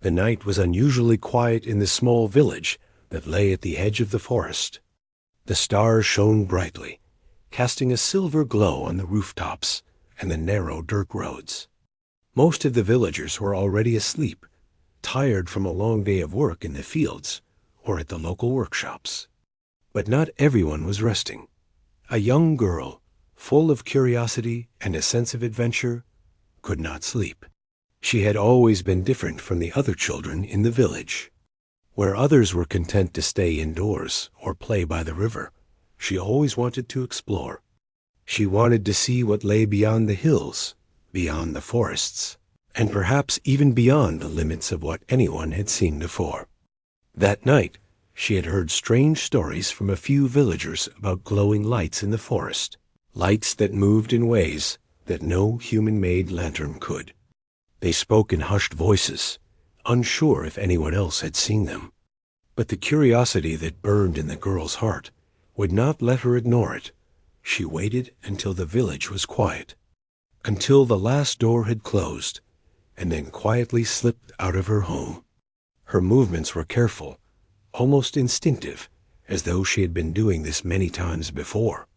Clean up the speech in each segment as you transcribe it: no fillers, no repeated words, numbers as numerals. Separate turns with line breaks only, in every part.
The night was unusually quiet in the small village that lay at the edge of the forest. The stars shone brightly, casting a silver glow on the rooftops and the narrow dirt roads. Most of the villagers were already asleep, tired from a long day of work in the fields or at the local workshops. But not everyone was resting. A young girl, full of curiosity and a sense of adventure, could not sleep. She had always been different from the other children in the village. Where others were content to stay indoors or play by the river, she always wanted to explore. She wanted to see what lay beyond the hills, beyond the forests, and perhaps even beyond the limits of what anyone had seen before. That night, she had heard strange stories from a few villagers about glowing lights in the forest, lights that moved in ways that no human-made lantern could. They spoke in hushed voices, unsure if anyone else had seen them. But the curiosity that burned in the girl's heart would not let her ignore it. She waited until the village was quiet, until the last door had closed, and then quietly slipped out of her home. Her movements were careful, almost instinctive, as though she had been doing this many times before.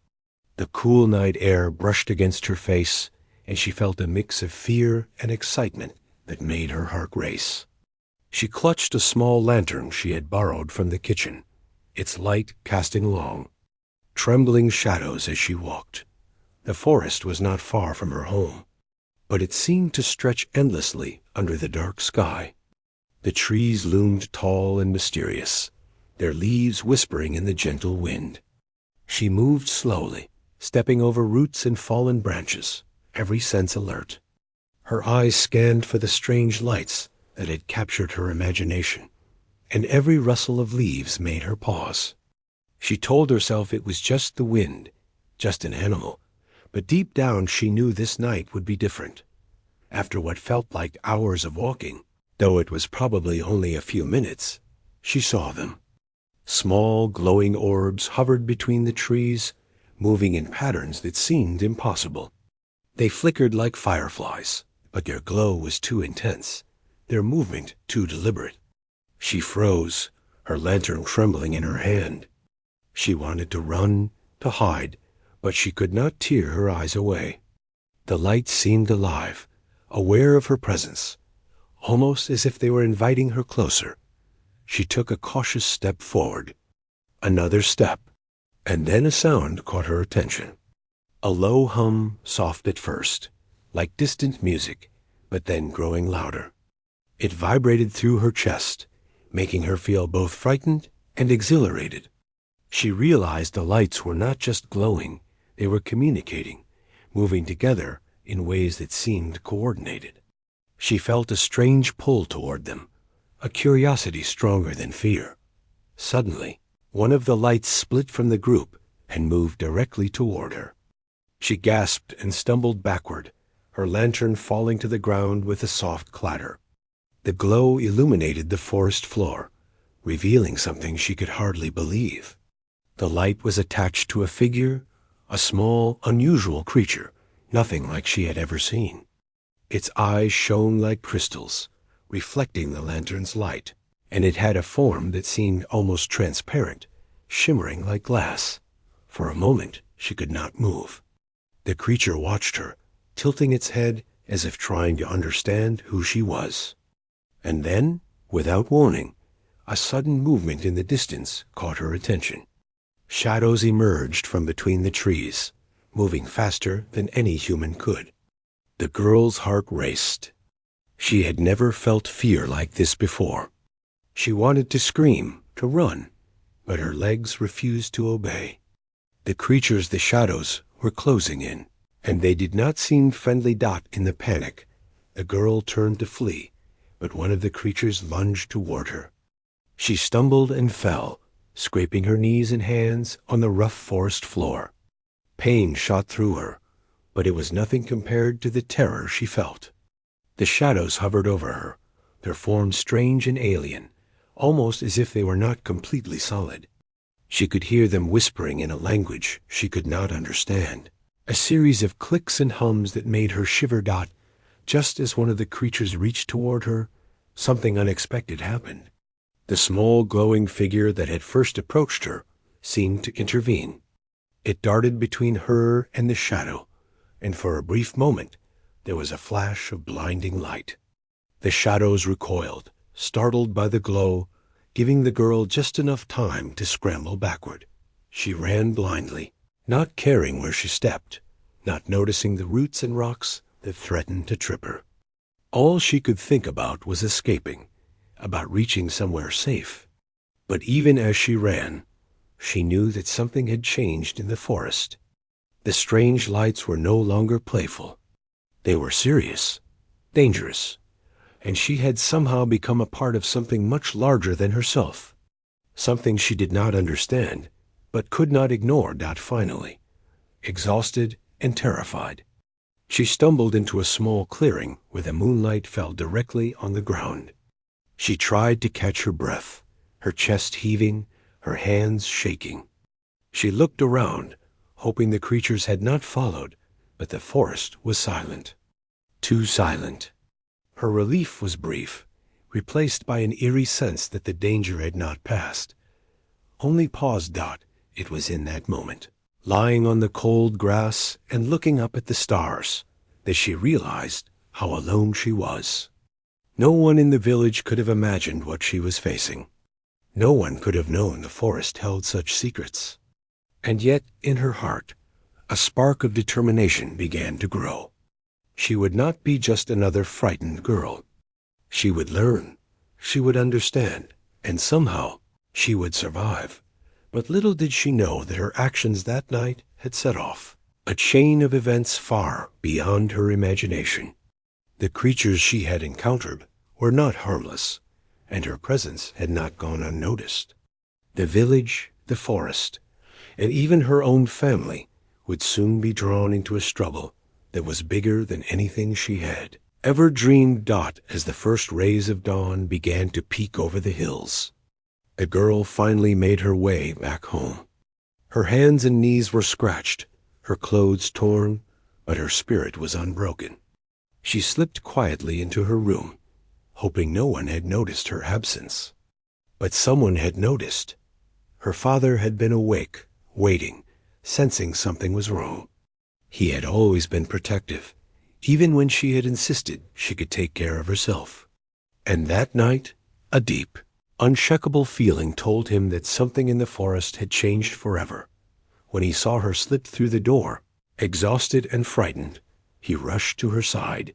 The cool night air brushed against her face, and she felt a mix of fear and excitement that made her heart race. She clutched a small lantern she had borrowed from the kitchen, its light casting long, trembling shadows as she walked. The forest was not far from her home, but it seemed to stretch endlessly under the dark sky. The trees loomed tall and mysterious, their leaves whispering in the gentle wind. She moved slowly, stepping over roots and fallen branches, every sense alert. Her eyes scanned for the strange lights that had captured her imagination, and every rustle of leaves made her pause. She told herself it was just the wind, just an animal, but deep down she knew this night would be different. After what felt like hours of walking, though it was probably only a few minutes, she saw them. Small, glowing orbs hovered between the trees, moving in patterns that seemed impossible. They flickered like fireflies, but their glow was too intense, their movement too deliberate. She froze, her lantern trembling in her hand. She wanted to run, to hide, but she could not tear her eyes away. The lights seemed alive, aware of her presence, almost as if they were inviting her closer. She took a cautious step forward. Another step, and then a sound caught her attention. A low hum, soft at first, like distant music, but then growing louder. It vibrated through her chest, making her feel both frightened and exhilarated. She realized the lights were not just glowing, they were communicating, moving together in ways that seemed coordinated. She felt a strange pull toward them, a curiosity stronger than fear. Suddenly, one of the lights split from the group and moved directly toward her. She gasped and stumbled backward, her lantern falling to the ground with a soft clatter. The glow illuminated the forest floor, revealing something she could hardly believe. The light was attached to a figure, a small, unusual creature, nothing like she had ever seen. Its eyes shone like crystals, reflecting the lantern's light, and it had a form that seemed almost transparent, shimmering like glass. For a moment, she could not move. The creature watched her, tilting its head as if trying to understand who she was. And then, without warning, a sudden movement in the distance caught her attention. Shadows emerged from between the trees, moving faster than any human could. The girl's heart raced. She had never felt fear like this before. She wanted to scream, to run, but her legs refused to obey. The creatures, the shadows, were closing in, and they did not seem friendly. In the panic, the girl turned to flee, but one of the creatures lunged toward her. She stumbled and fell, scraping her knees and hands on the rough forest floor. Pain shot through her, but it was nothing compared to the terror she felt. The shadows hovered over her, their forms strange and alien, almost as if they were not completely solid. She could hear them whispering in a language she could not understand, a series of clicks and hums that made her shiver. Just as one of the creatures reached toward her, something unexpected happened. The small glowing figure that had first approached her seemed to intervene. It darted between her and the shadow, and for a brief moment there was a flash of blinding light. The shadows recoiled, startled by the glow, giving the girl just enough time to scramble backward. She ran blindly, not caring where she stepped, not noticing the roots and rocks that threatened to trip her. All she could think about was escaping, about reaching somewhere safe. But even as she ran, she knew that something had changed in the forest. The strange lights were no longer playful. They were serious, dangerous, and she had somehow become a part of something much larger than herself, something she did not understand, but could not ignore finally. Exhausted and terrified, she stumbled into a small clearing where the moonlight fell directly on the ground. She tried to catch her breath, her chest heaving, her hands shaking. She looked around, hoping the creatures had not followed, but the forest was silent. Too silent. Her relief was brief, replaced by an eerie sense that the danger had not passed. Only paused. It was in that moment, lying on the cold grass and looking up at the stars, that she realized how alone she was. No one in the village could have imagined what she was facing. No one could have known the forest held such secrets. And yet, in her heart, a spark of determination began to grow. She would not be just another frightened girl. She would learn, she would understand, and somehow she would survive. But little did she know that her actions that night had set off a chain of events far beyond her imagination. The creatures she had encountered were not harmless, and her presence had not gone unnoticed. The village, the forest, and even her own family would soon be drawn into a struggle that was bigger than anything she had ever dreamed. As the first rays of dawn began to peek over the hills, the girl finally made her way back home. Her hands and knees were scratched, her clothes torn, but her spirit was unbroken. She slipped quietly into her room, hoping no one had noticed her absence. But someone had noticed. Her father had been awake, waiting, sensing something was wrong. He had always been protective, even when she had insisted she could take care of herself. And that night, a deep, unshakable feeling told him that something in the forest had changed forever. When he saw her slip through the door, exhausted and frightened, he rushed to her side.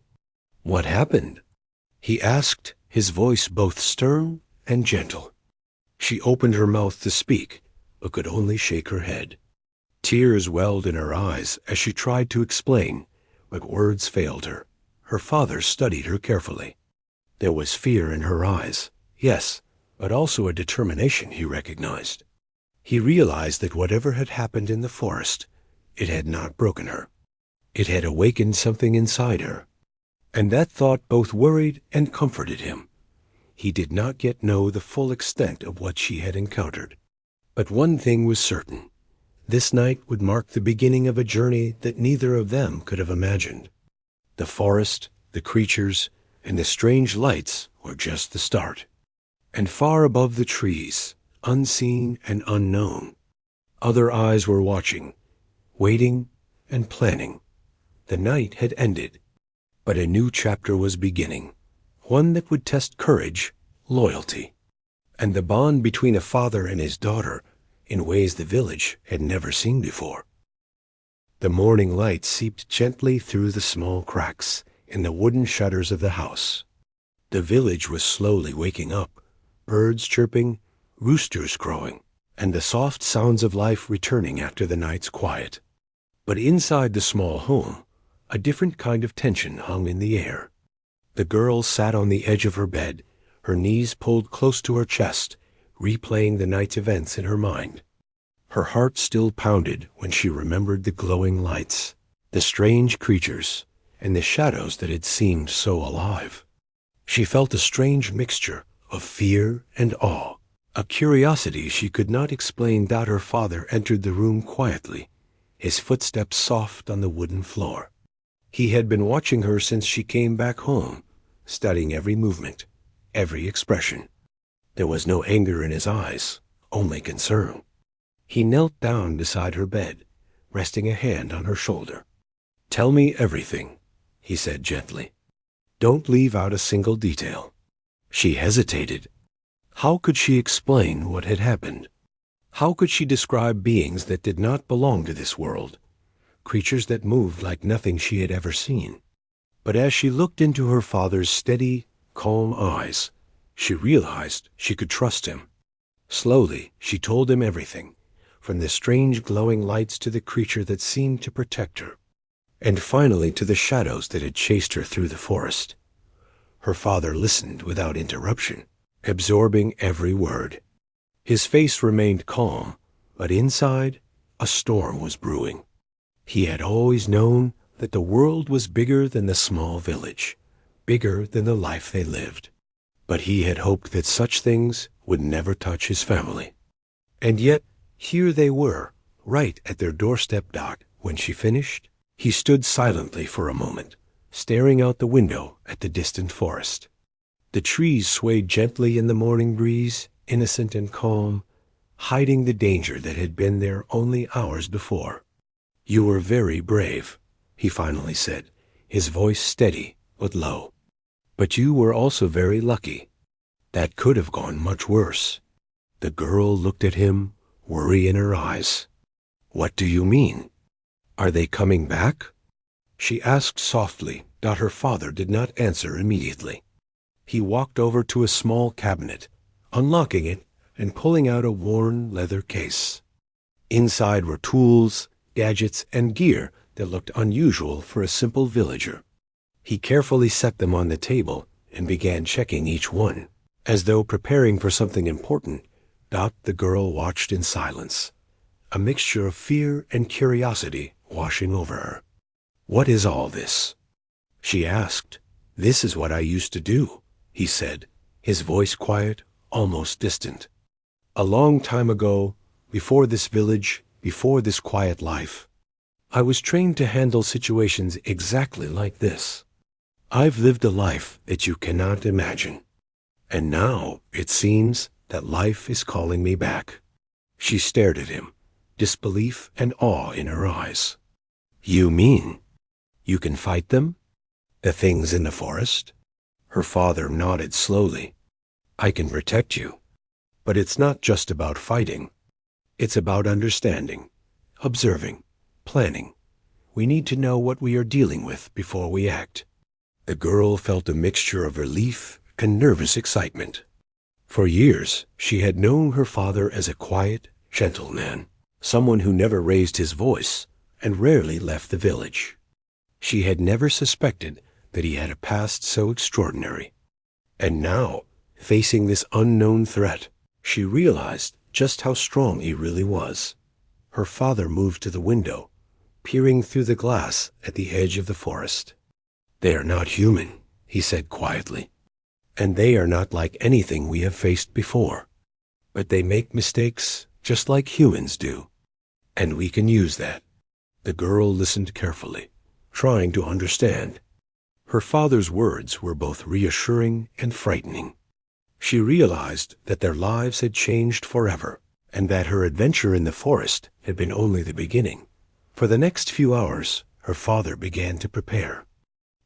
"What happened?" he asked, his voice both stern and gentle. She opened her mouth to speak, but could only shake her head. Tears welled in her eyes as she tried to explain, but words failed her. Her father studied her carefully. There was fear in her eyes, yes, but also a determination he recognized. He realized that whatever had happened in the forest, it had not broken her. It had awakened something inside her, and that thought both worried and comforted him. He did not yet know the full extent of what she had encountered. But one thing was certain. This night would mark the beginning of a journey that neither of them could have imagined. The forest, the creatures, and the strange lights were just the start. And far above the trees, unseen and unknown, other eyes were watching, waiting and planning. The night had ended, but a new chapter was beginning, one that would test courage, loyalty, and the bond between a father and his daughter in ways the village had never seen before. The morning light seeped gently through the small cracks in the wooden shutters of the house. The village was slowly waking up, birds chirping, roosters crowing, and the soft sounds of life returning after the night's quiet. But inside the small home, a different kind of tension hung in the air. The girl sat on the edge of her bed, her knees pulled close to her chest, replaying the night's events in her mind. Her heart still pounded when she remembered the glowing lights, the strange creatures, and the shadows that had seemed so alive. She felt a strange mixture of fear and awe, a curiosity she could not explain. Her father entered the room quietly, his footsteps soft on the wooden floor. He had been watching her since she came back home, studying every movement, every expression. There was no anger in his eyes, only concern. He knelt down beside her bed, resting a hand on her shoulder. "Tell me everything," he said gently. "Don't leave out a single detail." She hesitated. How could she explain what had happened? How could she describe beings that did not belong to this world, creatures that moved like nothing she had ever seen? But as she looked into her father's steady, calm eyes, she realized she could trust him. Slowly, she told him everything, from the strange glowing lights to the creature that seemed to protect her, and finally to the shadows that had chased her through the forest. Her father listened without interruption, absorbing every word. His face remained calm, but inside, a storm was brewing. He had always known that the world was bigger than the small village, bigger than the life they lived. But he had hoped that such things would never touch his family. And yet, here they were, right at their doorstep. When she finished, he stood silently for a moment, staring out the window at the distant forest. The trees swayed gently in the morning breeze, innocent and calm, hiding the danger that had been there only hours before. "You were very brave," he finally said, his voice steady but low. "But you were also very lucky. That could have gone much worse." The girl looked at him, worry in her eyes. "What do you mean? Are they coming back?" she asked softly. Her father did not answer immediately. He walked over to a small cabinet, unlocking it and pulling out a worn leather case. Inside were tools, gadgets, and gear that looked unusual for a simple villager. He carefully set them on the table and began checking each one, as though preparing for something important. The girl watched in silence, a mixture of fear and curiosity washing over her. "What is all this?" she asked. "This is what I used to do," he said, his voice quiet, almost distant. "A long time ago, before this village, before this quiet life, I was trained to handle situations exactly like this. I've lived a life that you cannot imagine. And now, it seems that life is calling me back." She stared at him, disbelief and awe in her eyes. "You mean you can fight them? The things in the forest?" Her father nodded slowly. "I can protect you. But it's not just about fighting. It's about understanding, observing, planning. We need to know what we are dealing with before we act." The girl felt a mixture of relief and nervous excitement. For years, she had known her father as a quiet, gentle man, someone who never raised his voice and rarely left the village. She had never suspected that he had a past so extraordinary. And now, facing this unknown threat, she realized just how strong he really was. Her father moved to the window, peering through the glass at the edge of the forest. "They are not human," he said quietly, "and they are not like anything we have faced before. But they make mistakes just like humans do, and we can use that." The girl listened carefully, trying to understand. Her father's words were both reassuring and frightening. She realized that their lives had changed forever, and that her adventure in the forest had been only the beginning. For the next few hours, her father began to prepare.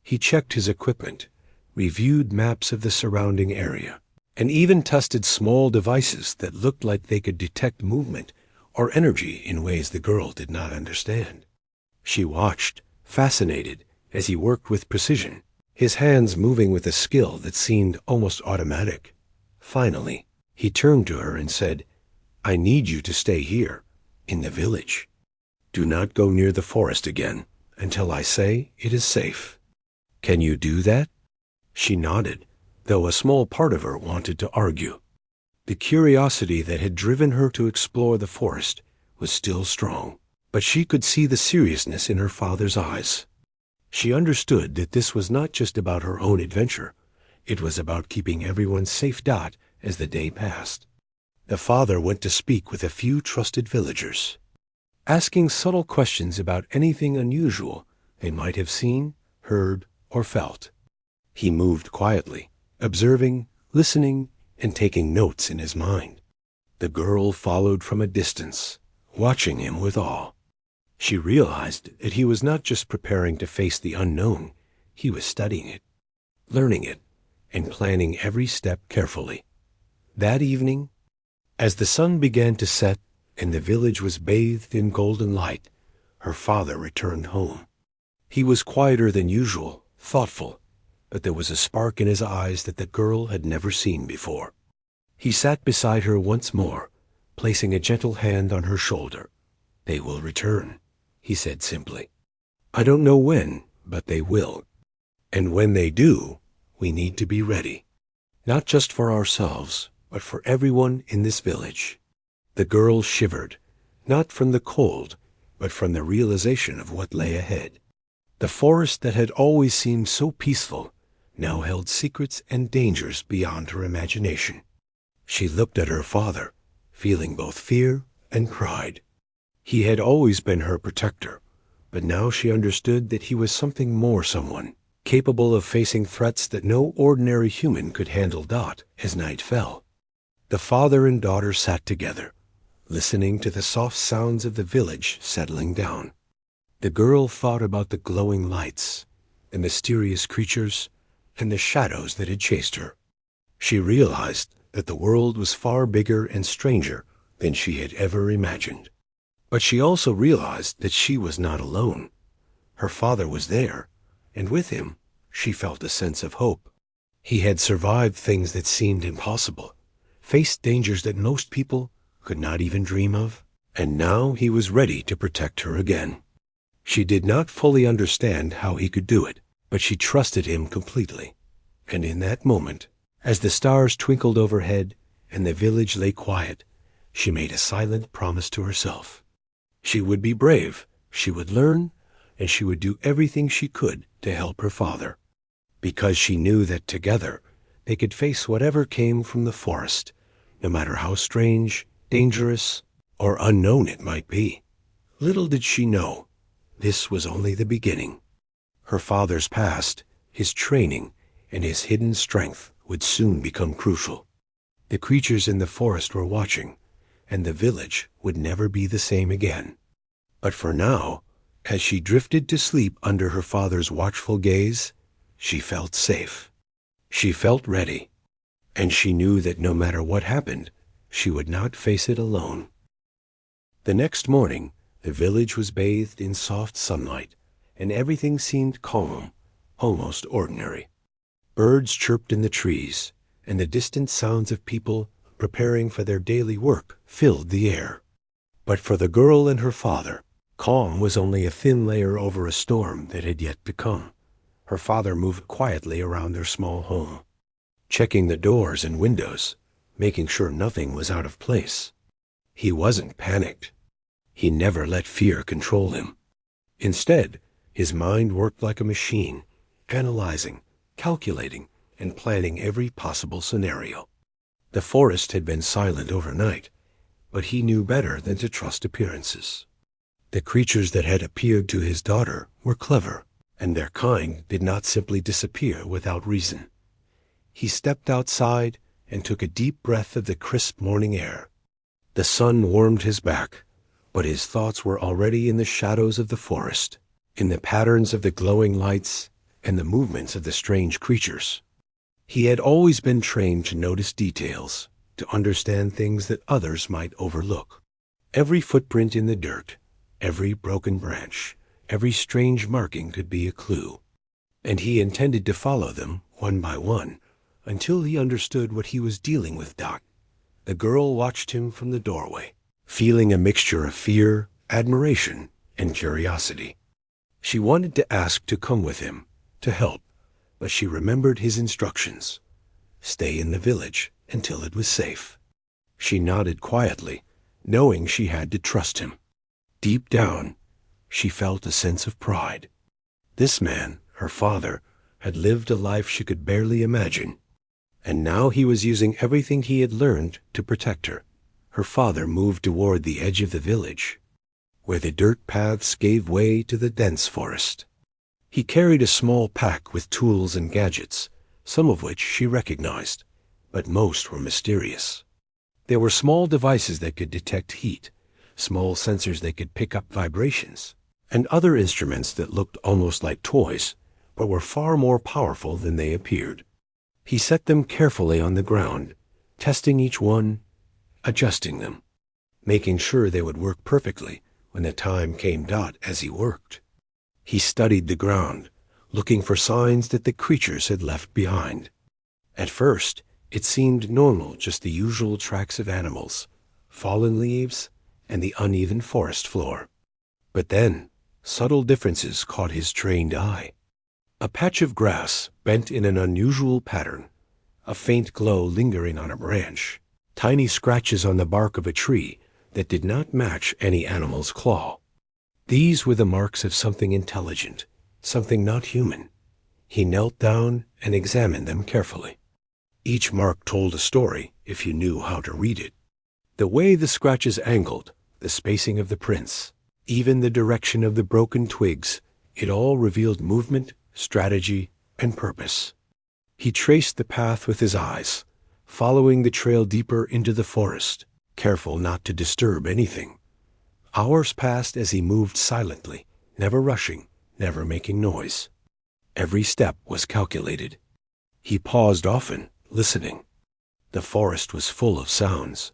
He checked his equipment, reviewed maps of the surrounding area, and even tested small devices that looked like they could detect movement or energy in ways the girl did not understand. She watched, fascinated, as he worked with precision, his hands moving with a skill that seemed almost automatic. Finally, he turned to her and said, "I need you to stay here, in the village. Do not go near the forest again until I say it is safe. Can you do that?" She nodded, though a small part of her wanted to argue. The curiosity that had driven her to explore the forest was still strong, but she could see the seriousness in her father's eyes. She understood that this was not just about her own adventure. It was about keeping everyone safe. As the day passed, the father went to speak with a few trusted villagers, asking subtle questions about anything unusual they might have seen, heard, or felt. He moved quietly, observing, listening and taking notes in his mind. The girl followed from a distance, watching him with awe. She realized that he was not just preparing to face the unknown, he was studying it, learning it, and planning every step carefully. That evening, as the sun began to set and the village was bathed in golden light, her father returned home. He was quieter than usual, thoughtful, but there was a spark in his eyes that the girl had never seen before. He sat beside her once more, placing a gentle hand on her shoulder. "They will return," he said simply. "I don't know when, but they will. And when they do, we need to be ready. Not just for ourselves, but for everyone in this village." The girl shivered, not from the cold, but from the realization of what lay ahead. The forest that had always seemed so peaceful now held secrets and dangers beyond her imagination. She looked at her father, feeling both fear and pride. He had always been her protector, but now she understood that he was something more, someone capable of facing threats that no ordinary human could handle. As night fell, the father and daughter sat together, listening to the soft sounds of the village settling down. The girl thought about the glowing lights, the mysterious creatures, and the shadows that had chased her. She realized that the world was far bigger and stranger than she had ever imagined. But she also realized that she was not alone. Her father was there, and with him she felt a sense of hope. He had survived things that seemed impossible, faced dangers that most people could not even dream of, and now he was ready to protect her again. She did not fully understand how he could do it, but she trusted him completely. And in that moment, as the stars twinkled overhead and the village lay quiet, she made a silent promise to herself. She would be brave, she would learn, and she would do everything she could to help her father, because she knew that together they could face whatever came from the forest, no matter how strange, dangerous, or unknown it might be. Little did she know, this was only the beginning. Her father's past, his training, and his hidden strength would soon become crucial. The creatures in the forest were watching, and the village would never be the same again. But for now, as she drifted to sleep under her father's watchful gaze, she felt safe. She felt ready, and she knew that no matter what happened, she would not face it alone. The next morning, the village was bathed in soft sunlight, and everything seemed calm, almost ordinary. Birds chirped in the trees, and the distant sounds of people preparing for their daily work filled the air. But for the girl and her father, calm was only a thin layer over a storm that had yet to come. Her father moved quietly around their small home, checking the doors and windows, making sure nothing was out of place. He wasn't panicked. He never let fear control him. Instead, his mind worked like a machine, analyzing, calculating, and planning every possible scenario. The forest had been silent overnight, but he knew better than to trust appearances. The creatures that had appeared to his daughter were clever, and their kind did not simply disappear without reason. He stepped outside and took a deep breath of the crisp morning air. The sun warmed his back, but his thoughts were already in the shadows of the forest, in the patterns of the glowing lights and the movements of the strange creatures. He had always been trained to notice details, to understand things that others might overlook. Every footprint in the dirt, every broken branch, every strange marking could be a clue, and he intended to follow them one by one until he understood what he was dealing with. The girl watched him from the doorway, feeling a mixture of fear, admiration, and curiosity. She wanted to ask to come with him, to help, but she remembered his instructions. Stay in the village until it was safe. She nodded quietly, knowing she had to trust him. Deep down, she felt a sense of pride. This man, her father, had lived a life she could barely imagine, and now he was using everything he had learned to protect her. Her father moved toward the edge of the village, where the dirt paths gave way to the dense forest. He carried a small pack with tools and gadgets, some of which she recognized. but most were mysterious. There were small devices that could detect heat, small sensors that could pick up vibrations, and other instruments that looked almost like toys, but were far more powerful than they appeared. He set them carefully on the ground, testing each one, adjusting them, making sure they would work perfectly when the time came. As he worked, he studied the ground, looking for signs that the creatures had left behind. At first, it seemed normal, just the usual tracks of animals, fallen leaves, and the uneven forest floor. But then, subtle differences caught his trained eye. A patch of grass bent in an unusual pattern, a faint glow lingering on a branch, tiny scratches on the bark of a tree that did not match any animal's claw. These were the marks of something intelligent, something not human. He knelt down and examined them carefully. Each mark told a story if you knew how to read it. The way the scratches angled, the spacing of the prints, even the direction of the broken twigs, it all revealed movement, strategy, and purpose. He traced the path with his eyes, following the trail deeper into the forest, careful not to disturb anything. Hours passed as he moved silently, never rushing, never making noise. Every step was calculated. He paused often, listening. The forest was full of sounds,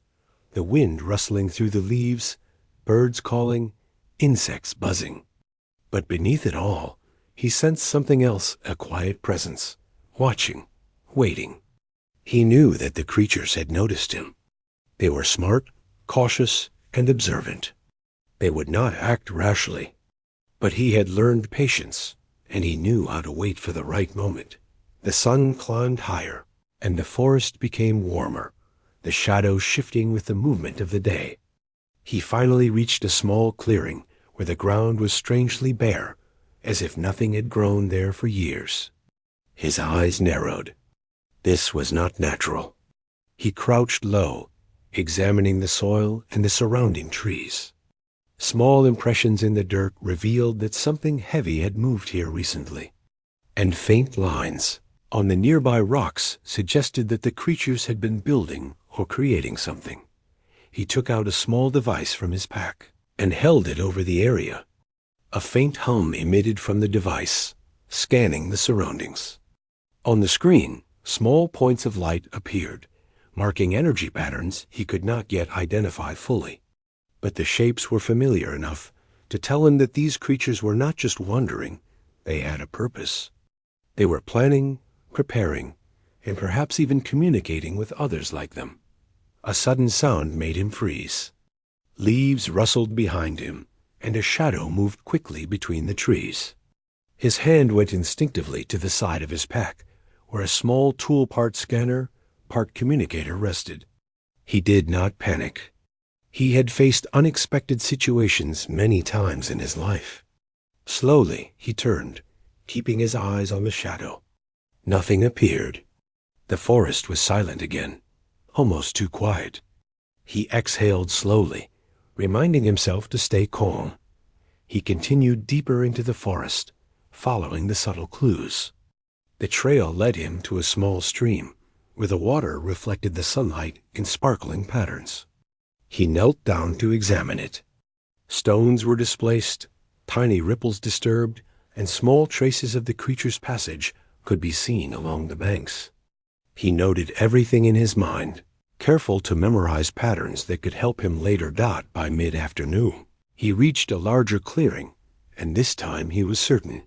the wind rustling through the leaves, birds calling, insects buzzing. But beneath it all, he sensed something else, a quiet presence, watching, waiting. He knew that the creatures had noticed him. They were smart, cautious, and observant. They would not act rashly. But he had learned patience, and he knew how to wait for the right moment. The sun climbed higher, and the forest became warmer, the shadows shifting with the movement of the day. He finally reached a small clearing where the ground was strangely bare, as if nothing had grown there for years. His eyes narrowed. This was not natural. He crouched low, examining the soil and the surrounding trees. Small impressions in the dirt revealed that something heavy had moved here recently, and faint lines on the nearby rocks suggested that the creatures had been building or creating something. He took out a small device from his pack and held it over the area. A faint hum emitted from the device, scanning the surroundings. On the screen, small points of light appeared, marking energy patterns he could not yet identify fully. But the shapes were familiar enough to tell him that these creatures were not just wandering, they had a purpose. They were planning, preparing, and perhaps even communicating with others like them. A sudden sound made him freeze. Leaves rustled behind him, and a shadow moved quickly between the trees. His hand went instinctively to the side of his pack, where a small tool part scanner, part communicator rested. He did not panic. He had faced unexpected situations many times in his life. Slowly he turned, keeping his eyes on the shadow. Nothing appeared. The forest was silent again, almost too quiet. He exhaled slowly, reminding himself to stay calm. He continued deeper into the forest, following the subtle clues. The trail led him to a small stream, where the water reflected the sunlight in sparkling patterns. He knelt down to examine it. Stones were displaced, tiny ripples disturbed, and small traces of the creature's passage could be seen along the banks. He noted everything in his mind, careful to memorize patterns that could help him later. By mid-afternoon, he reached a larger clearing, and this time he was certain.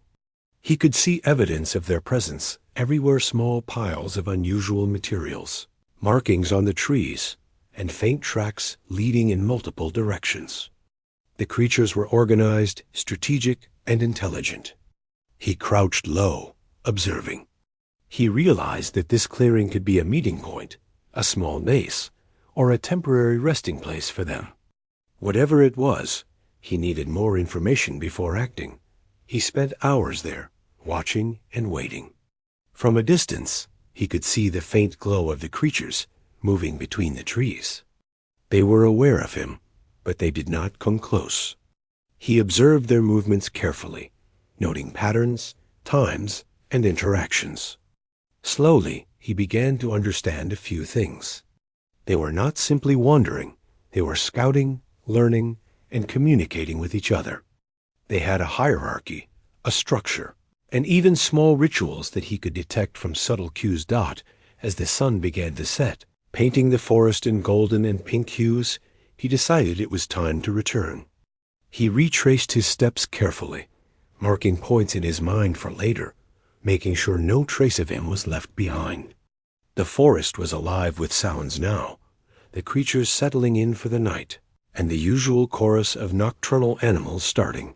He could see evidence of their presence everywhere, small piles of unusual materials, markings on the trees, and faint tracks leading in multiple directions. The creatures were organized, strategic, and intelligent. He crouched low, observing. He realized that this clearing could be a meeting point, a small base, or a temporary resting place for them. Whatever it was, he needed more information before acting. He spent hours there, watching and waiting. From a distance, he could see the faint glow of the creatures moving between the trees. They were aware of him, but they did not come close. He observed their movements carefully, noting patterns, times, and interactions. Slowly, he began to understand a few things. They were not simply wandering, they were scouting, learning, and communicating with each other. They had a hierarchy, a structure, and even small rituals that he could detect from subtle cues. As the sun began to set, painting the forest in golden and pink hues, he decided it was time to return. He retraced his steps carefully, marking points in his mind for later, making sure no trace of him was left behind. The forest was alive with sounds now, the creatures settling in for the night, and the usual chorus of nocturnal animals starting.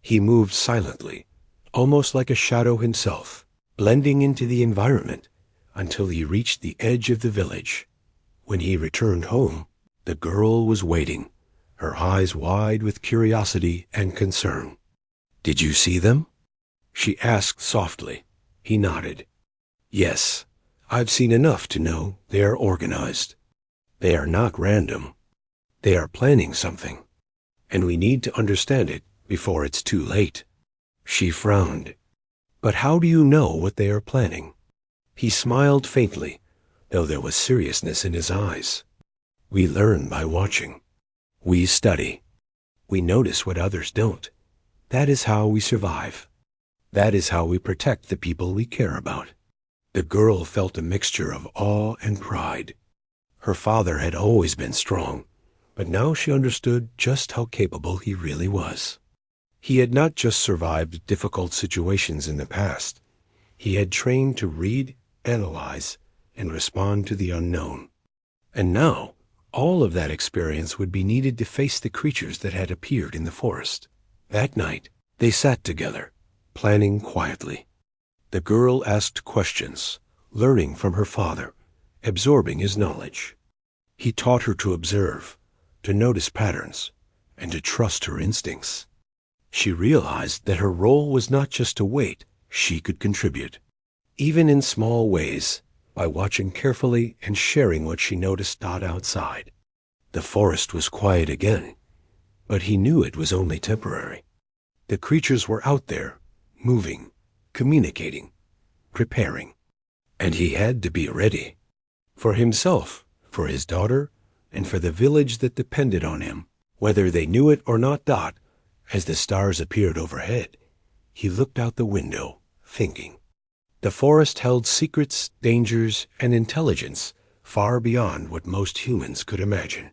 He moved silently, almost like a shadow himself, blending into the environment until he reached the edge of the village. When he returned home, the girl was waiting, her eyes wide with curiosity and concern. "Did you see them?" she asked softly. He nodded. "Yes, I've seen enough to know they are organized. They are not random. They are planning something, and we need to understand it before it's too late." She frowned. "But how do you know what they are planning?" He smiled faintly, though there was seriousness in his eyes. "We learn by watching. We study. We notice what others don't. That is how we survive. That is how we protect the people we care about." The girl felt a mixture of awe and pride. Her father had always been strong, but now she understood just how capable he really was. He had not just survived difficult situations in the past. He had trained to read, analyze, and respond to the unknown. And now, all of that experience would be needed to face the creatures that had appeared in the forest. That night, they sat together, planning quietly. The girl asked questions, learning from her father, absorbing his knowledge. He taught her to observe, to notice patterns, and to trust her instincts. She realized that her role was not just to wait, she could contribute, even in small ways, by watching carefully and sharing what she noticed outside. The forest was quiet again, but he knew it was only temporary. The creatures were out there, moving, communicating, preparing, and he had to be ready. For himself, for his daughter, and for the village that depended on him, whether they knew it or not. As the stars appeared overhead, he looked out the window, thinking. The forest held secrets, dangers, and intelligence far beyond what most humans could imagine.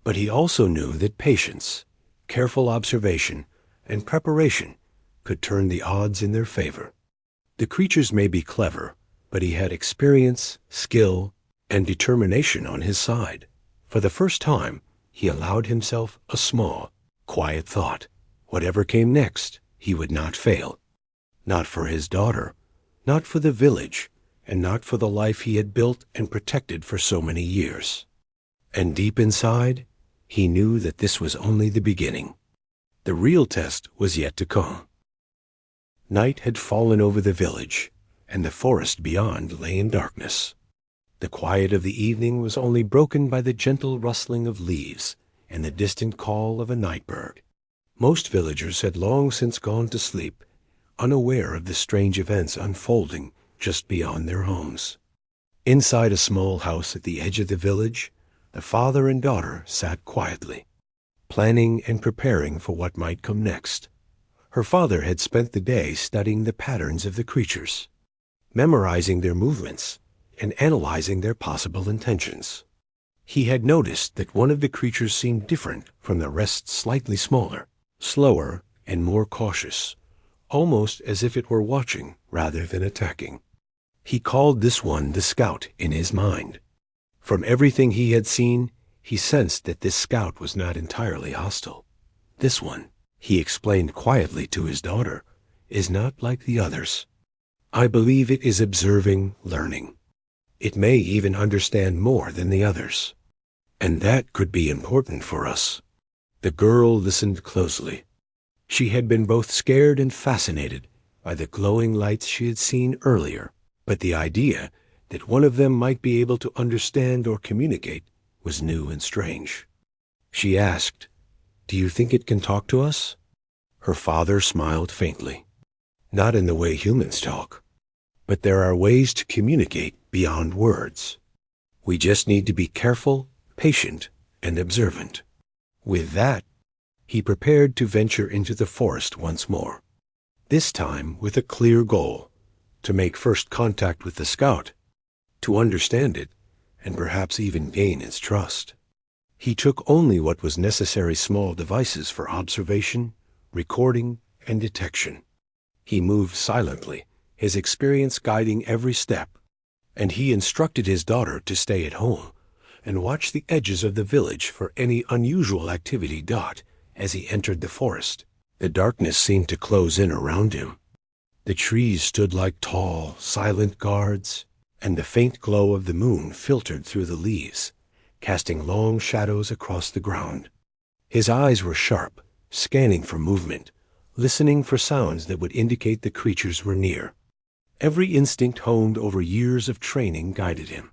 But he also knew that patience, careful observation, and preparation could turn the odds in their favor. The creatures may be clever, but he had experience, skill, and determination on his side. For the first time, he allowed himself a small, quiet thought. Whatever came next, he would not fail. Not for his daughter, not for the village, and not for the life he had built and protected for so many years. And deep inside, he knew that this was only the beginning. The real test was yet to come. Night had fallen over the village, and the forest beyond lay in darkness. The quiet of the evening was only broken by the gentle rustling of leaves and the distant call of a night bird. Most villagers had long since gone to sleep, unaware of the strange events unfolding just beyond their homes. Inside a small house at the edge of the village, the father and daughter sat quietly, planning and preparing for what might come next. Her father had spent the day studying the patterns of the creatures, memorizing their movements, and analyzing their possible intentions. He had noticed that one of the creatures seemed different from the rest, slightly smaller, slower, and more cautious, almost as if it were watching rather than attacking. He called this one the scout in his mind. From everything he had seen, he sensed that this scout was not entirely hostile. This one, he explained quietly to his daughter, is not like the others. I believe it is observing, learning. It may even understand more than the others. And that could be important for us. The girl listened closely. She had been both scared and fascinated by the glowing lights she had seen earlier, but the idea that one of them might be able to understand or communicate was new and strange. She asked, "Do you think it can talk to us?" Her father smiled faintly. "Not in the way humans talk. But there are ways to communicate beyond words. We just need to be careful, patient, and observant. With that, he prepared to venture into the forest once more, this time with a clear goal: to make first contact with the scout, to understand it, and perhaps even gain its trust. He took only what was necessary: small devices for observation, recording, and detection. He moved silently, his experience guiding every step, and he instructed his daughter to stay at home and watch the edges of the village for any unusual activity. As he entered the forest, the darkness seemed to close in around him. The trees stood like tall, silent guards, and the faint glow of the moon filtered through the leaves, casting long shadows across the ground. His eyes were sharp, scanning for movement, listening for sounds that would indicate the creatures were near. Every instinct honed over years of training guided him.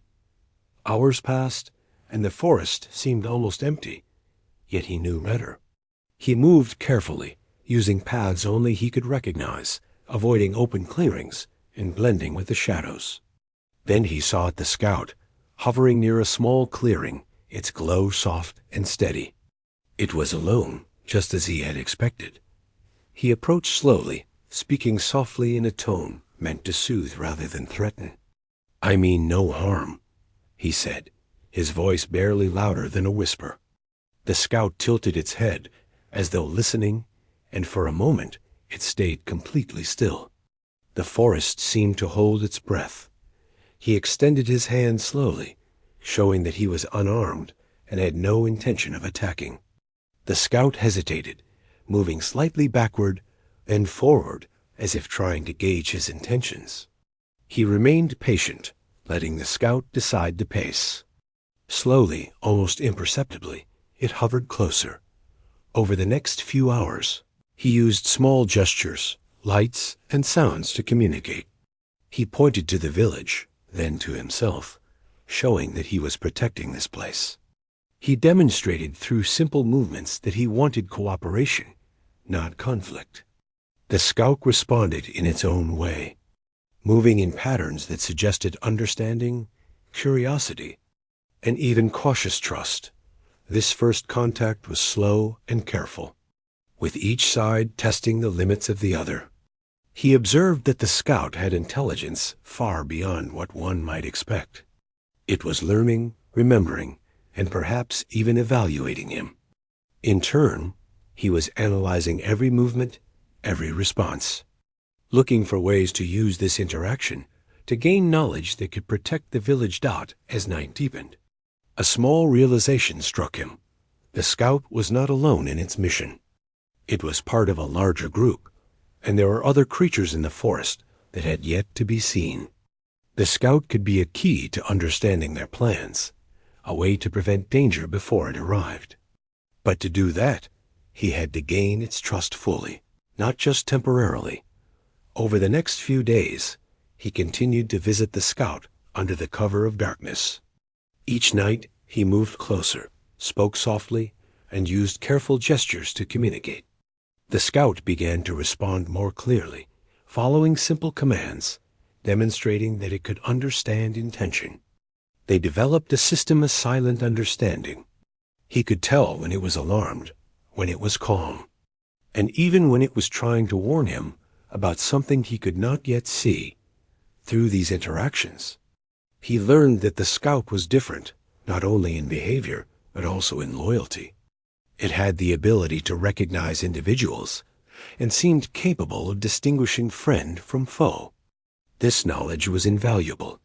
Hours passed, and the forest seemed almost empty, yet he knew better. He moved carefully, using paths only he could recognize, avoiding open clearings and blending with the shadows. Then he saw the scout, hovering near a small clearing, its glow soft and steady. It was alone, just as he had expected. He approached slowly, speaking softly in a tone meant to soothe rather than threaten. "I mean no harm," he said, his voice barely louder than a whisper. The scout tilted its head, as though listening, and for a moment it stayed completely still. The forest seemed to hold its breath. He extended his hand slowly, showing that he was unarmed and had no intention of attacking. The scout hesitated, moving slightly backward and forward as if trying to gauge his intentions. He remained patient, letting the scout decide the pace. Slowly, almost imperceptibly, it hovered closer. Over the next few hours, he used small gestures, lights, and sounds to communicate. He pointed to the village, then to himself, showing that he was protecting this place. He demonstrated through simple movements that he wanted cooperation, not conflict. The scout responded in its own way, moving in patterns that suggested understanding, curiosity, and even cautious trust. This first contact was slow and careful, with each side testing the limits of the other. He observed that the scout had intelligence far beyond what one might expect. It was learning, remembering, and perhaps even evaluating him. In turn, he was analyzing every movement, every response, looking for ways to use this interaction to gain knowledge that could protect the village. As night deepened, a small realization struck him. The scout was not alone in its mission. It was part of a larger group, and there were other creatures in the forest that had yet to be seen. The scout could be a key to understanding their plans, a way to prevent danger before it arrived. But to do that, he had to gain its trust fully, not just temporarily. Over the next few days, he continued to visit the scout under the cover of darkness. Each night, he moved closer, spoke softly, and used careful gestures to communicate. The scout began to respond more clearly, following simple commands, demonstrating that it could understand intention. They developed a system of silent understanding. He could tell when it was alarmed, when it was calm, and even when it was trying to warn him about something he could not yet see. Through these interactions, he learned that the scout was different, not only in behavior, but also in loyalty. It had the ability to recognize individuals and seemed capable of distinguishing friend from foe. This knowledge was invaluable.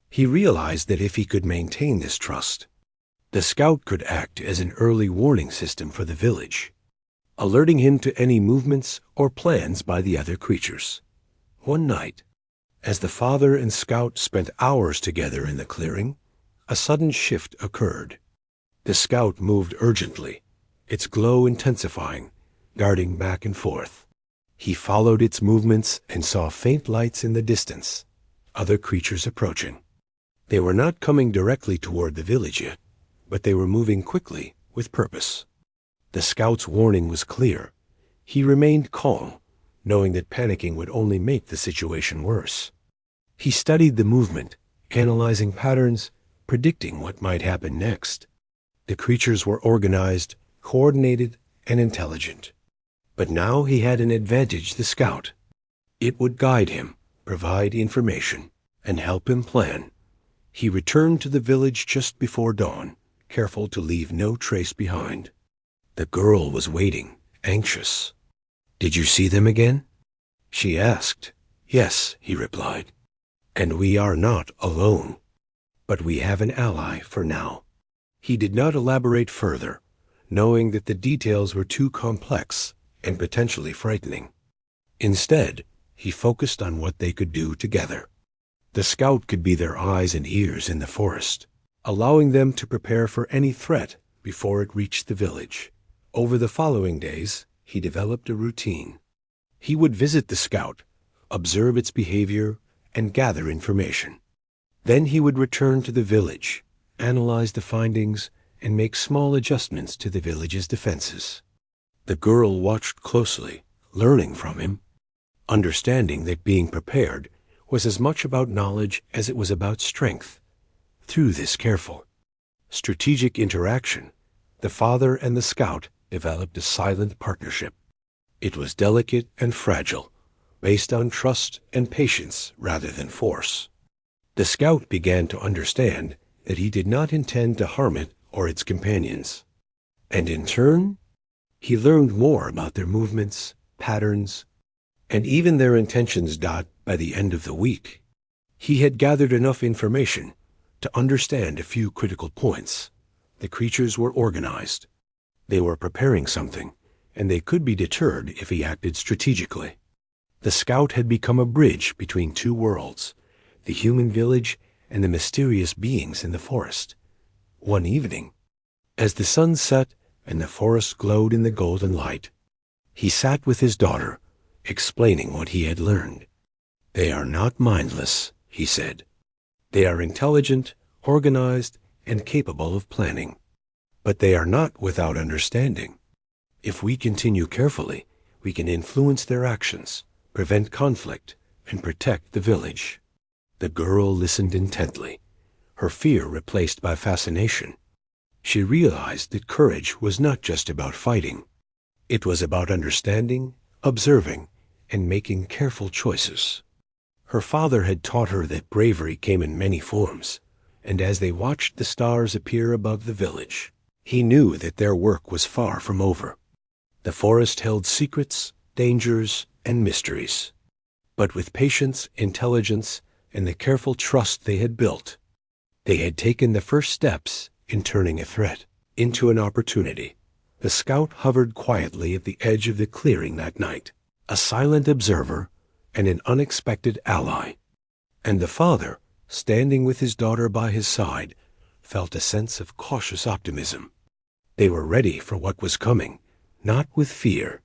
He realized that if he could maintain this trust, the scout could act as an early warning system for the village, alerting him to any movements or plans by the other creatures. One night, as the father and scout spent hours together in the clearing, a sudden shift occurred. The scout moved urgently, its glow intensifying, darting back and forth. He followed its movements and saw faint lights in the distance, other creatures approaching. They were not coming directly toward the village yet, but they were moving quickly, with purpose. The scout's warning was clear. He remained calm, knowing that panicking would only make the situation worse. He studied the movement, analyzing patterns, predicting what might happen next. The creatures were organized, coordinated, and intelligent. But now he had an advantage: the scout. It would guide him, provide information, and help him plan. He returned to the village just before dawn, careful to leave no trace behind. The girl was waiting, anxious. "Did you see them again?" she asked. "Yes," he replied. "And we are not alone. But we have an ally for now." He did not elaborate further, knowing that the details were too complex and potentially frightening. Instead, he focused on what they could do together. The scout could be their eyes and ears in the forest, allowing them to prepare for any threat before it reached the village. Over the following days, he developed a routine. He would visit the scout, observe its behavior, and gather information. Then he would return to the village, analyze the findings, and make small adjustments to the village's defenses. The girl watched closely, learning from him, understanding that being prepared was as much about knowledge as it was about strength. Through this careful, strategic interaction, the father and the scout developed a silent partnership. It was delicate and fragile, based on trust and patience rather than force. The scout began to understand that he did not intend to harm it or its companions. And in turn, he learned more about their movements, patterns, and even their intentions. By the end of the week, he had gathered enough information to understand a few critical points. The creatures were organized. They were preparing something, and they could be deterred if he acted strategically. The scout had become a bridge between two worlds, the human village and the mysterious beings in the forest. One evening, as the sun set and the forest glowed in the golden light, he sat with his daughter, explaining what he had learned. "They are not mindless," he said. "They are intelligent, organized, and capable of planning. But they are not without understanding. If we continue carefully, we can influence their actions, prevent conflict, and protect the village." The girl listened intently, her fear replaced by fascination. She realized that courage was not just about fighting. It was about understanding, observing, and making careful choices. Her father had taught her that bravery came in many forms, and as they watched the stars appear above the village, he knew that their work was far from over. The forest held secrets, dangers, and mysteries. But with patience, intelligence, and the careful trust they had built, they had taken the first steps in turning a threat into an opportunity. The scout hovered quietly at the edge of the clearing that night, a silent observer and an unexpected ally. And the father, standing with his daughter by his side, felt a sense of cautious optimism. They were ready for what was coming, not with fear,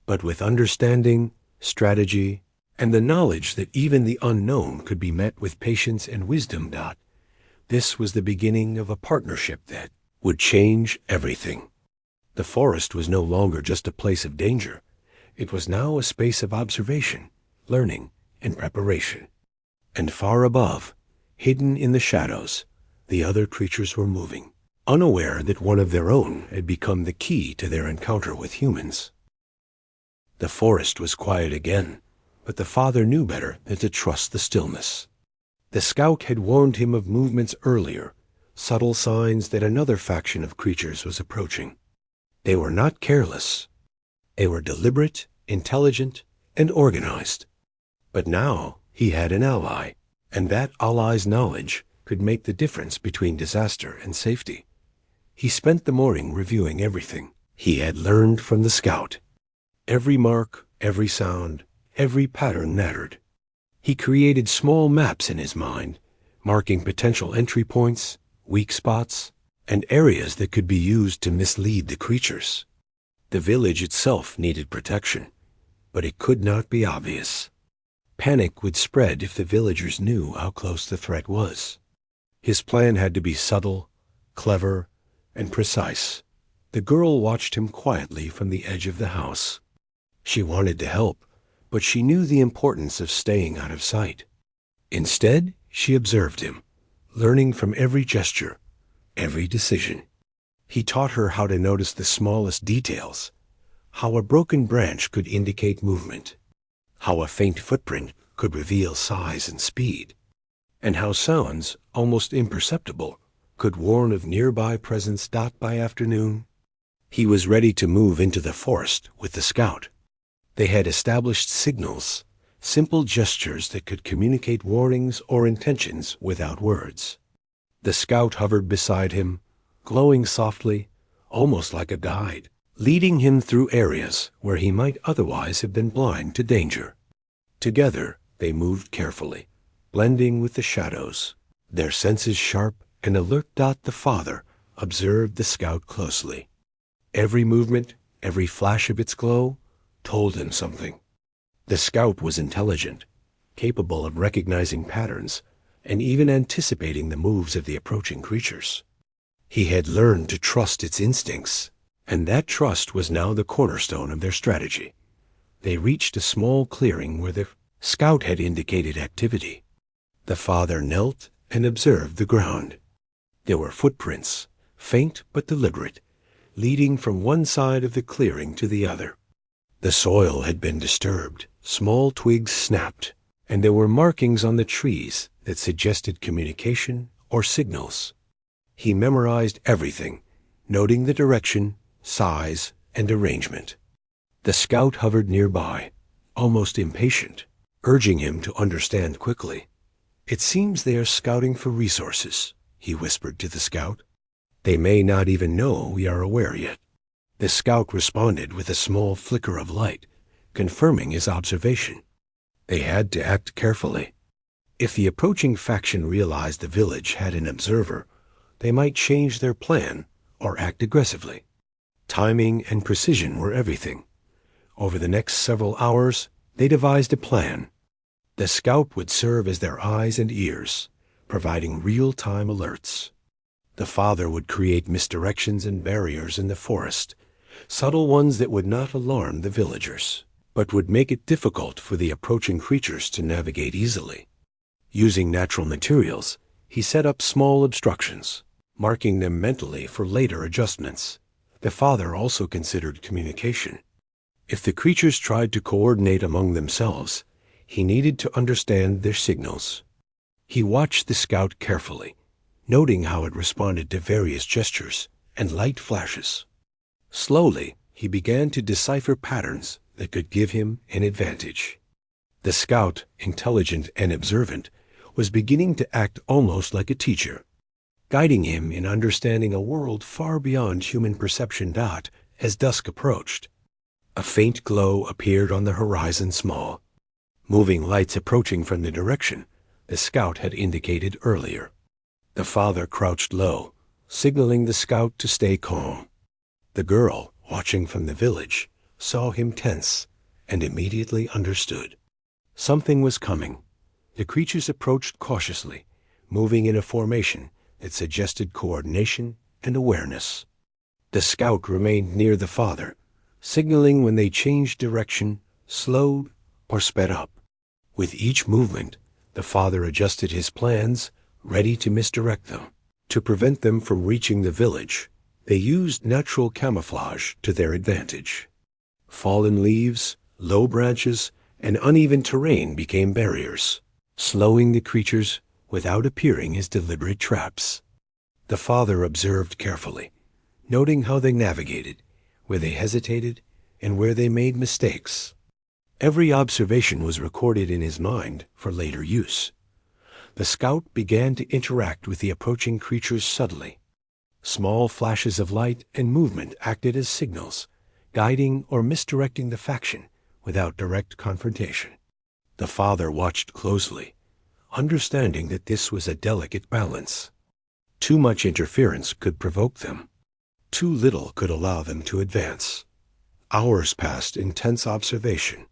but with understanding, strategy, and the knowledge that even the unknown could be met with patience and wisdom. This was the beginning of a partnership that would change everything. The forest was no longer just a place of danger. It was now a space of observation, learning, and preparation. And far above, hidden in the shadows, the other creatures were moving, unaware that one of their own had become the key to their encounter with humans. The forest was quiet again, but the father knew better than to trust the stillness. The scout had warned him of movements earlier, subtle signs that another faction of creatures was approaching. They were not careless. They were deliberate, intelligent, and organized. But now he had an ally, and that ally's knowledge could make the difference between disaster and safety. He spent the morning reviewing everything he had learned from the scout. Every mark, every sound, every pattern mattered. He created small maps in his mind, marking potential entry points, weak spots, and areas that could be used to mislead the creatures. The village itself needed protection, but it could not be obvious. Panic would spread if the villagers knew how close the threat was. His plan had to be subtle, clever, and precise. The girl watched him quietly from the edge of the house. She wanted to help, but she knew the importance of staying out of sight. Instead, she observed him, learning from every gesture, every decision. He taught her how to notice the smallest details, how a broken branch could indicate movement, how a faint footprint could reveal size and speed, and how sounds, almost imperceptible, could warn of nearby presence. By afternoon, he was ready to move into the forest with the scout. They had established signals, simple gestures that could communicate warnings or intentions without words. The scout hovered beside him, glowing softly, almost like a guide, leading him through areas where he might otherwise have been blind to danger. Together, they moved carefully, blending with the shadows, their senses sharp and alert. The father observed the scout closely. Every movement, every flash of its glow, told him something. The scout was intelligent, capable of recognizing patterns and even anticipating the moves of the approaching creatures. He had learned to trust its instincts, and that trust was now the cornerstone of their strategy. They reached a small clearing where the scout had indicated activity. The father knelt and observed the ground. There were footprints, faint but deliberate, leading from one side of the clearing to the other. The soil had been disturbed, small twigs snapped, and there were markings on the trees that suggested communication or signals. He memorized everything, noting the direction, size, and arrangement. The scout hovered nearby, almost impatient, urging him to understand quickly. "It seems they are scouting for resources," he whispered to the scout. "They may not even know we are aware yet." The scout responded with a small flicker of light, confirming his observation. They had to act carefully. If the approaching faction realized the village had an observer, they might change their plan or act aggressively. Timing and precision were everything. Over the next several hours, they devised a plan. The scout would serve as their eyes and ears, providing real-time alerts. The father would create misdirections and barriers in the forest, subtle ones that would not alarm the villagers, but would make it difficult for the approaching creatures to navigate easily. Using natural materials, he set up small obstructions, marking them mentally for later adjustments. The father also considered communication. If the creatures tried to coordinate among themselves, he needed to understand their signals. He watched the scout carefully, noting how it responded to various gestures and light flashes. Slowly, he began to decipher patterns that could give him an advantage. The scout, intelligent and observant, was beginning to act almost like a teacher, guiding him in understanding a world far beyond human perception. As dusk approached, a faint glow appeared on the horizon, small, moving lights approaching from the direction the scout had indicated earlier. The father crouched low, signaling the scout to stay calm. The girl, watching from the village, saw him tense and immediately understood. Something was coming. The creatures approached cautiously, moving in a formation that suggested coordination and awareness. The scout remained near the father, signaling when they changed direction, slowed, or sped up. With each movement, the father adjusted his plans, ready to misdirect them. To prevent them from reaching the village, they used natural camouflage to their advantage. Fallen leaves, low branches, and uneven terrain became barriers, slowing the creatures without appearing as deliberate traps. The father observed carefully, noting how they navigated, where they hesitated, and where they made mistakes. Every observation was recorded in his mind for later use. The scout began to interact with the approaching creatures subtly. Small flashes of light and movement acted as signals, guiding or misdirecting the faction without direct confrontation. The father watched closely, understanding that this was a delicate balance. Too much interference could provoke them. Too little could allow them to advance. Hours passed in tense observation.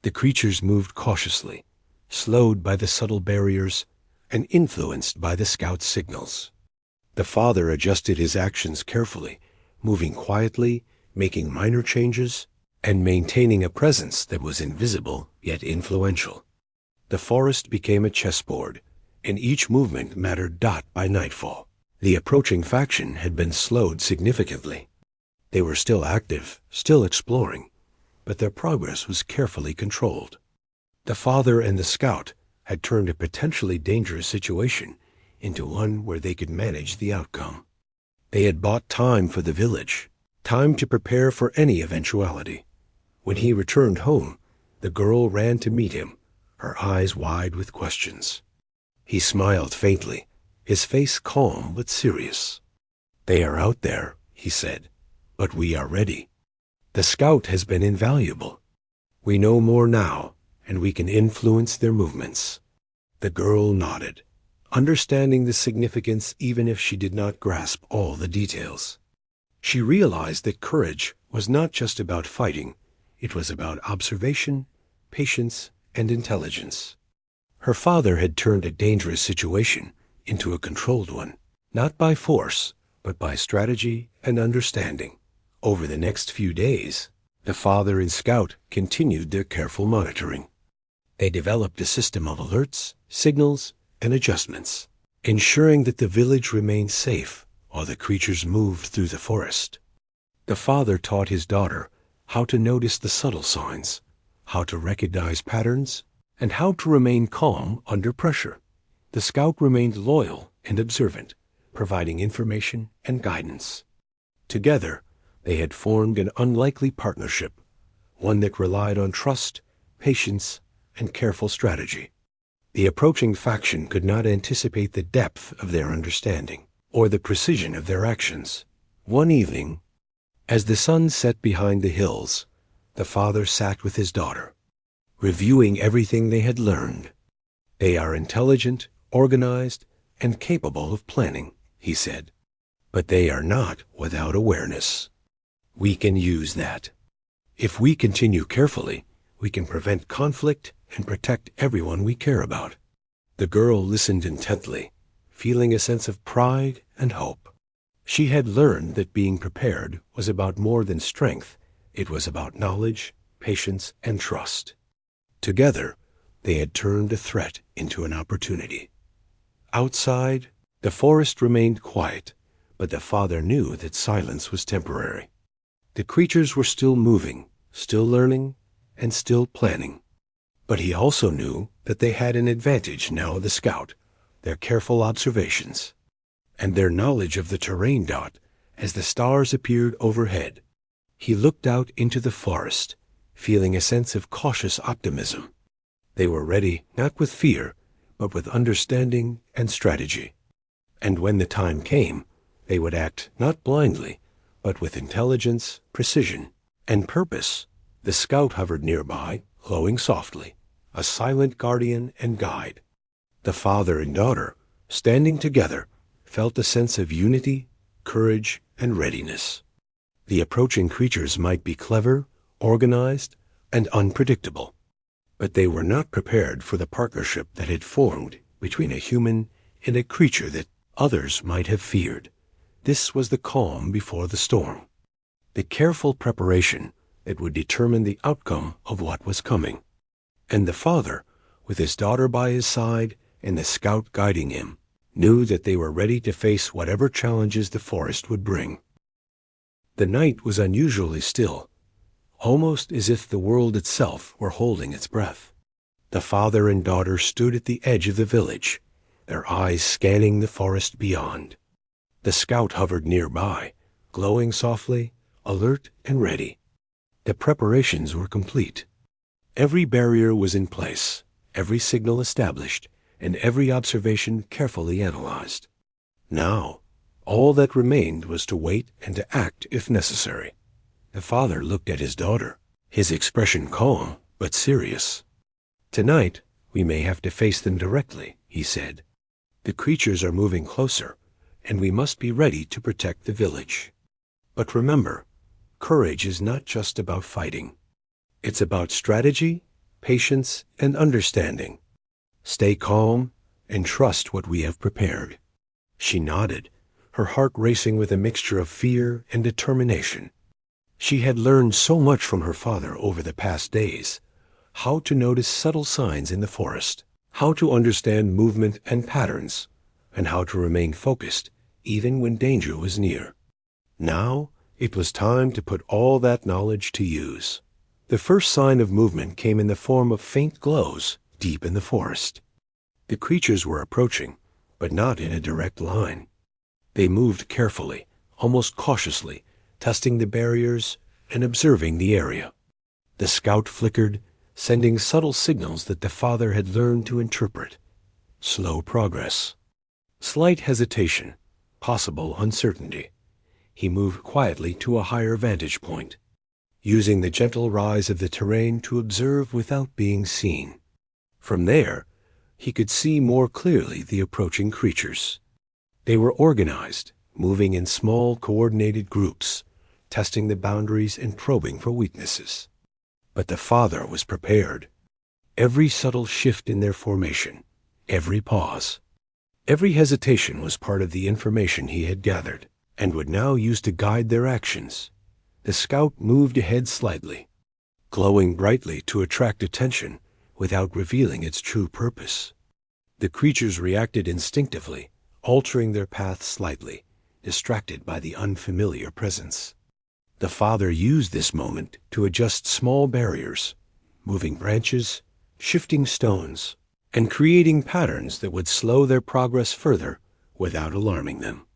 The creatures moved cautiously, slowed by the subtle barriers and influenced by the scout's signals. The father adjusted his actions carefully, moving quietly, making minor changes, and maintaining a presence that was invisible yet influential. The forest became a chessboard, and each movement mattered dot by nightfall. The approaching faction had been slowed significantly. They were still active, still exploring, but their progress was carefully controlled. The father and the scout had turned a potentially dangerous situation into one where they could manage the outcome. They had bought time for the village, time to prepare for any eventuality. When he returned home, the girl ran to meet him, her eyes wide with questions. He smiled faintly, his face calm but serious. "They are out there," he said, "but we are ready. The scout has been invaluable. We know more now, and we can influence their movements." The girl nodded, understanding the significance even if she did not grasp all the details. She realized that courage was not just about fighting, it was about observation, patience, and intelligence. Her father had turned a dangerous situation into a controlled one, not by force, but by strategy and understanding. Over the next few days, the father and scout continued their careful monitoring. They developed a system of alerts, signals, and adjustments, ensuring that the village remained safe while the creatures moved through the forest. The father taught his daughter how to notice the subtle signs, how to recognize patterns, and how to remain calm under pressure. The scout remained loyal and observant, providing information and guidance. Together, they had formed an unlikely partnership, one that relied on trust, patience, and careful strategy. The approaching faction could not anticipate the depth of their understanding or the precision of their actions. One evening, as the sun set behind the hills, the father sat with his daughter, reviewing everything they had learned. "They are intelligent, organized, and capable of planning," he said, "but they are not without awareness. We can use that. If we continue carefully, we can prevent conflict and protect everyone we care about." The girl listened intently, feeling a sense of pride and hope. She had learned that being prepared was about more than strength. It was about knowledge, patience, and trust. Together, they had turned a threat into an opportunity. Outside, the forest remained quiet, but the father knew that silence was temporary. The creatures were still moving, still learning, and still planning. But he also knew that they had an advantage now, the scout, their careful observations, and their knowledge of the terrain dot as the stars appeared overhead. He looked out into the forest, feeling a sense of cautious optimism. They were ready not with fear, but with understanding and strategy. And when the time came, they would act not blindly, but with intelligence, precision, and purpose. The scout hovered nearby, glowing softly, a silent guardian and guide. The father and daughter, standing together, felt a sense of unity, courage, and readiness. The approaching creatures might be clever, organized, and unpredictable, but they were not prepared for the partnership that had formed between a human and a creature that others might have feared. This was the calm before the storm, the careful preparation that would determine the outcome of what was coming. And the father, with his daughter by his side and the scout guiding him, knew that they were ready to face whatever challenges the forest would bring. The night was unusually still, almost as if the world itself were holding its breath. The father and daughter stood at the edge of the village, their eyes scanning the forest beyond. The scout hovered nearby, glowing softly, alert and ready. The preparations were complete. Every barrier was in place, every signal established, and every observation carefully analyzed. Now, all that remained was to wait and to act if necessary. The father looked at his daughter, his expression calm but serious. "Tonight, we may have to face them directly," he said. "The creatures are moving closer, and we must be ready to protect the village. But remember, courage is not just about fighting. It's about strategy, patience, and understanding. Stay calm and trust what we have prepared." She nodded, her heart racing with a mixture of fear and determination. She had learned so much from her father over the past days, how to notice subtle signs in the forest, how to understand movement and patterns, and how to remain focused even when danger was near. Now, it was time to put all that knowledge to use. The first sign of movement came in the form of faint glows deep in the forest. The creatures were approaching, but not in a direct line. They moved carefully, almost cautiously, testing the barriers and observing the area. The scout flickered, sending subtle signals that the father had learned to interpret. Slow progress. Slight hesitation. Possible uncertainty. He moved quietly to a higher vantage point, using the gentle rise of the terrain to observe without being seen. From there, he could see more clearly the approaching creatures. They were organized, moving in small, coordinated groups, testing the boundaries and probing for weaknesses. But the father was prepared. Every subtle shift in their formation, every pause, every hesitation was part of the information he had gathered, and would now use to guide their actions. The scout moved ahead slightly, glowing brightly to attract attention without revealing its true purpose. The creatures reacted instinctively, altering their path slightly, distracted by the unfamiliar presence. The father used this moment to adjust small barriers, moving branches, shifting stones, and creating patterns that would slow their progress further without alarming them.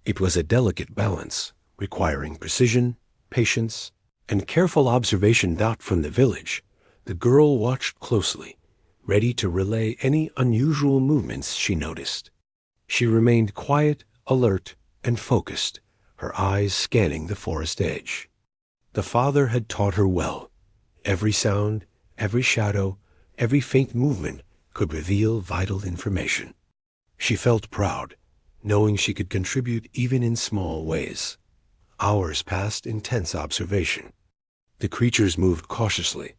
It was a delicate balance, requiring precision, patience, and careful observation. From the village, the girl watched closely, ready to relay any unusual movements she noticed. She remained quiet, alert, and focused, her eyes scanning the forest edge. The father had taught her well. Every sound, every shadow, every faint movement could reveal vital information. She felt proud, knowing she could contribute even in small ways. Hours passed in tense observation. The creatures moved cautiously,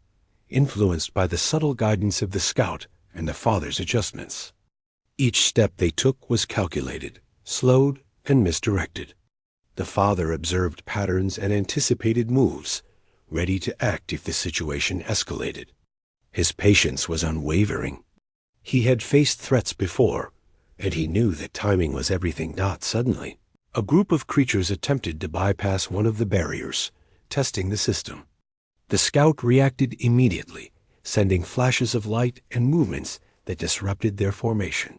influenced by the subtle guidance of the scout and the father's adjustments. Each step they took was calculated, slowed, and misdirected. The father observed patterns and anticipated moves, ready to act if the situation escalated. His patience was unwavering. He had faced threats before, and he knew that timing was everything. Suddenly, a group of creatures attempted to bypass one of the barriers, testing the system. The scout reacted immediately, sending flashes of light and movements that disrupted their formation.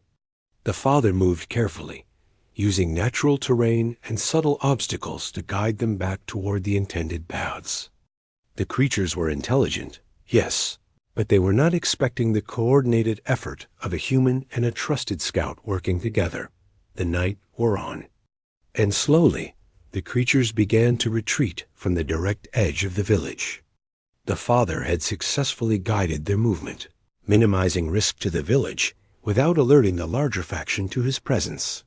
The father moved carefully, using natural terrain and subtle obstacles to guide them back toward the intended paths. The creatures were intelligent, yes, but they were not expecting the coordinated effort of a human and a trusted scout working together. The night wore on, and slowly the creatures began to retreat from the direct edge of the village. The father had successfully guided their movement, minimizing risk to the village without alerting the larger faction to his presence.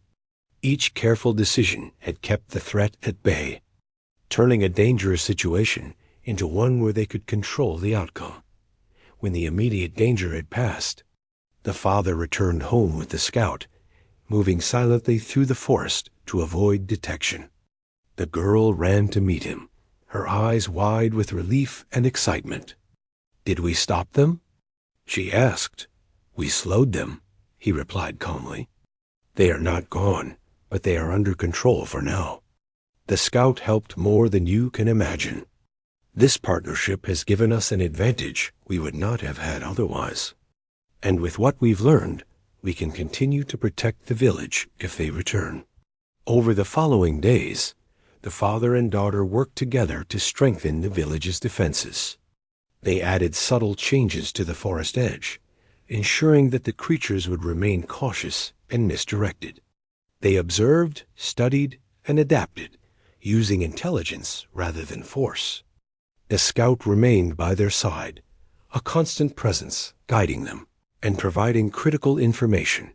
Each careful decision had kept the threat at bay, turning a dangerous situation into one where they could control the outcome. When the immediate danger had passed, the father returned home with the scout, moving silently through the forest to avoid detection. The girl ran to meet him, her eyes wide with relief and excitement. "Did we stop them?" she asked. "We slowed them," he replied calmly. "They are not gone, but they are under control for now. The scout helped more than you can imagine. This partnership has given us an advantage we would not have had otherwise. And with what we've learned, we can continue to protect the village if they return." Over the following days, the father and daughter worked together to strengthen the village's defenses. They added subtle changes to the forest edge, ensuring that the creatures would remain cautious and misdirected. They observed, studied, and adapted, using intelligence rather than force. The scout remained by their side, a constant presence guiding them and providing critical information.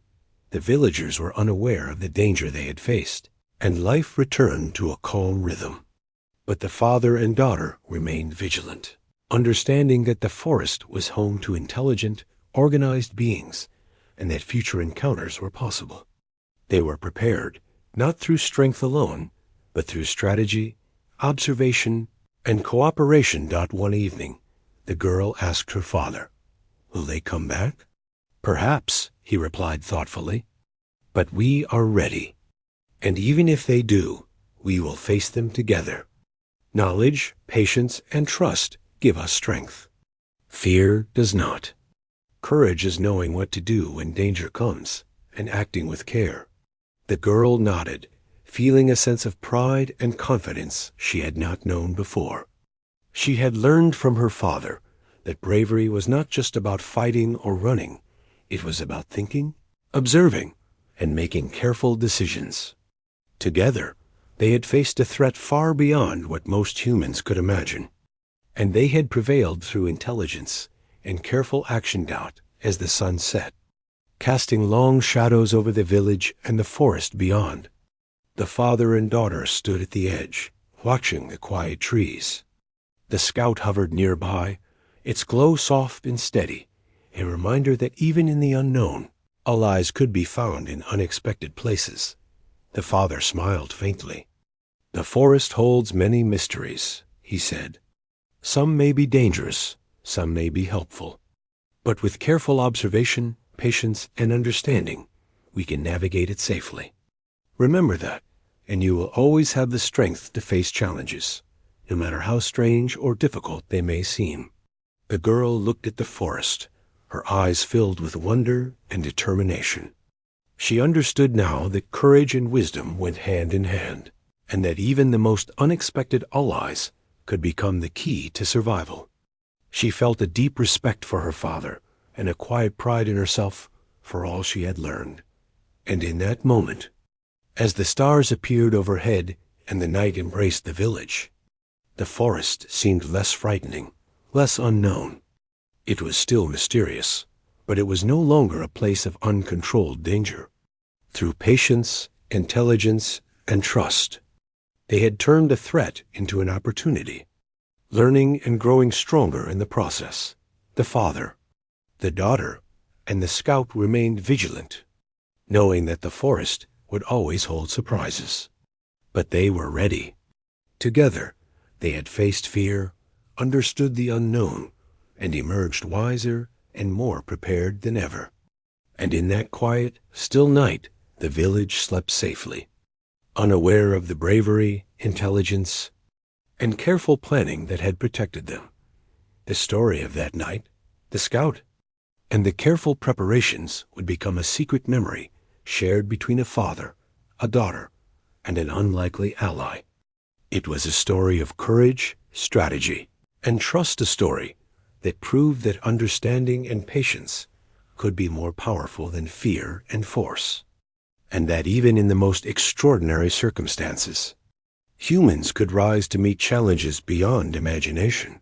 The villagers were unaware of the danger they had faced, and life returned to a calm rhythm. But the father and daughter remained vigilant, understanding that the forest was home to intelligent, organized beings, and that future encounters were possible. They were prepared, not through strength alone, but through strategy, observation, and cooperation. One evening, The girl asked her father. "Will they come back?" "Perhaps," he replied thoughtfully. "But we are ready. And even if they do, we will face them together. Knowledge, patience, and trust give us strength. Fear does not. Courage is knowing what to do when danger comes and acting with care." The girl nodded, feeling a sense of pride and confidence she had not known before. She had learned from her father that bravery was not just about fighting or running. It was about thinking, observing, and making careful decisions. Together, they had faced a threat far beyond what most humans could imagine, and they had prevailed through intelligence and careful action out as the sun set, casting long shadows over the village and the forest beyond. The father and daughter stood at the edge, watching the quiet trees. The scout hovered nearby, its glow soft and steady, a reminder that even in the unknown, allies could be found in unexpected places. The father smiled faintly. "The forest holds many mysteries," he said. "Some may be dangerous, some may be helpful. But with careful observation, patience, and understanding, we can navigate it safely. Remember that, and you will always have the strength to face challenges, no matter how strange or difficult they may seem." The girl looked at the forest, her eyes filled with wonder and determination. She understood now that courage and wisdom went hand in hand, and that even the most unexpected allies could become the key to survival. She felt a deep respect for her father and a quiet pride in herself for all she had learned. And in that moment, as the stars appeared overhead and the night embraced the village, the forest seemed less frightening, less unknown. It was still mysterious, but it was no longer a place of uncontrolled danger. Through patience, intelligence, and trust, they had turned a threat into an opportunity, learning and growing stronger in the process. The father, the daughter, and the scout remained vigilant, knowing that the forest would always hold surprises. But they were ready. Together, they had faced fear, understood the unknown, and emerged wiser and more prepared than ever. And in that quiet, still night, the village slept safely, unaware of the bravery, intelligence, and careful planning that had protected them. The story of that night, the scout, and the careful preparations would become a secret memory shared between a father, a daughter, and an unlikely ally. It was a story of courage, strategy, and trust, a story that proved that understanding and patience could be more powerful than fear and force, and that even in the most extraordinary circumstances, humans could rise to meet challenges beyond imagination.